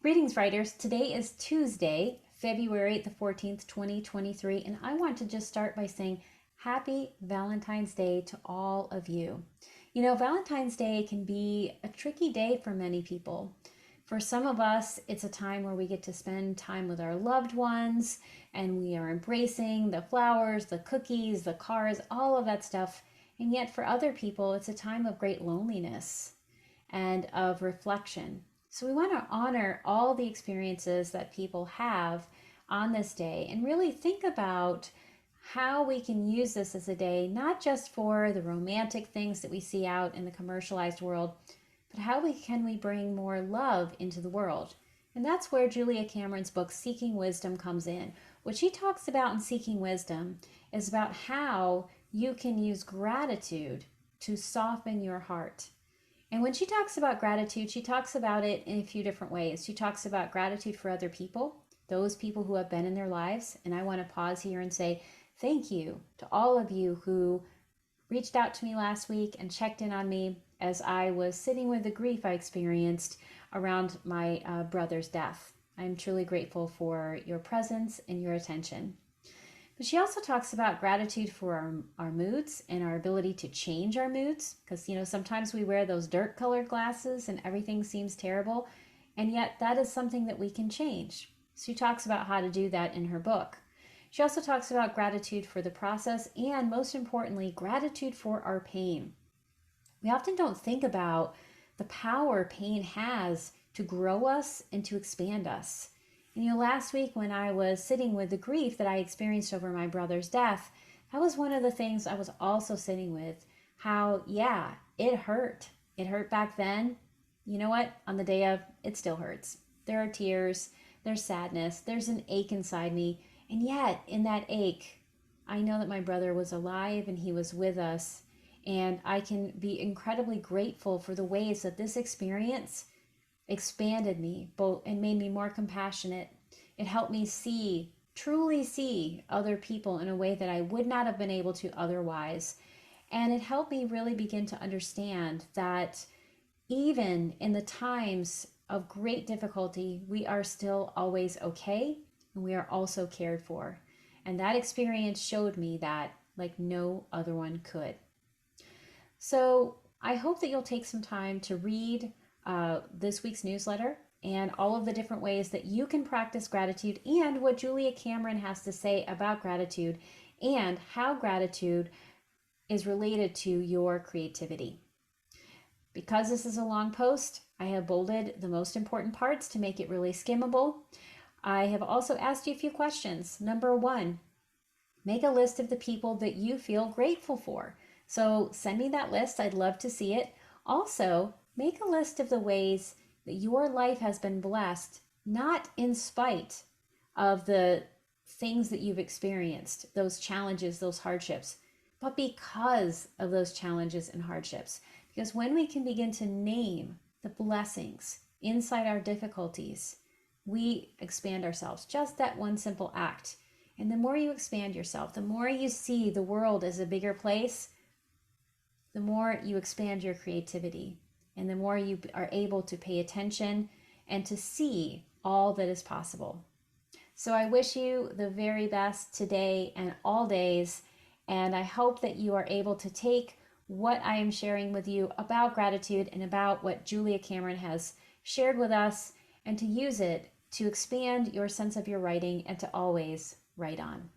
Greetings, writers. Today is Tuesday, February the 14th, 2023, and I want to just start by saying Happy Valentine's Day to all of you. You know, Valentine's Day can be a tricky day for many people. For some of us, it's a time where we get to spend time with our loved ones and we are embracing the flowers, the cookies, the cars, all of that stuff. And yet, for other people, it's a time of great loneliness and of reflection. So we want to honor all the experiences that people have on this day and really think about how we can use this as a day, not just for the romantic things that we see out in the commercialized world, but how can we bring more love into the world? And that's where Julia Cameron's book, Seeking Wisdom, comes in. What she talks about in Seeking Wisdom is about how you can use gratitude to soften your heart. And when she talks about gratitude, she talks about it in a few different ways. She talks about gratitude for other people, those people who have been in their lives. And I want to pause here and say thank you to all of you who reached out to me last week and checked in on me as I was sitting with the grief I experienced around my brother's death. I'm truly grateful for your presence and your attention. But she also talks about gratitude for our moods and our ability to change our moods. Because, you know, sometimes we wear those dirt colored glasses and everything seems terrible. And yet that is something that we can change. She talks about how to do that in her book. She also talks about gratitude for the process and, most importantly, gratitude for our pain. We often don't think about the power pain has to grow us and to expand us. And, you know, last week when I was sitting with the grief that I experienced over my brother's death, that was one of the things I was also sitting with. How, yeah, it hurt. It hurt back then. You know what? On the day of, it still hurts. There are tears, there's sadness, there's an ache inside me. And yet, in that ache, I know that my brother was alive and he was with us. And I can be incredibly grateful for the ways that this experience expanded me both and made me more compassionate. It helped me truly see other people in a way that I would not have been able to otherwise. And it helped me really begin to understand that even in the times of great difficulty, we are still always okay and we are also cared for. And that experience showed me that like no other one could. So I hope that you'll take some time to read this week's newsletter and all of the different ways that you can practice gratitude and what Julia Cameron has to say about gratitude and how gratitude is related to your creativity. Because this is a long post, I have bolded the most important parts to make it really skimmable. I have also asked you a few questions. Number one, make a list of the people that you feel grateful for. So send me that list. I'd love to see it. Also, make a list of the ways that your life has been blessed, not in spite of the things that you've experienced, those challenges, those hardships, but because of those challenges and hardships. Because when we can begin to name the blessings inside our difficulties, we expand ourselves. Just that one simple act. And the more you expand yourself, the more you see the world as a bigger place, the more you expand your creativity and the more you are able to pay attention and to see all that is possible. So I wish you the very best today and all days, and I hope that you are able to take what I am sharing with you about gratitude and about what Julia Cameron has shared with us and to use it to expand your sense of your writing and to always write on.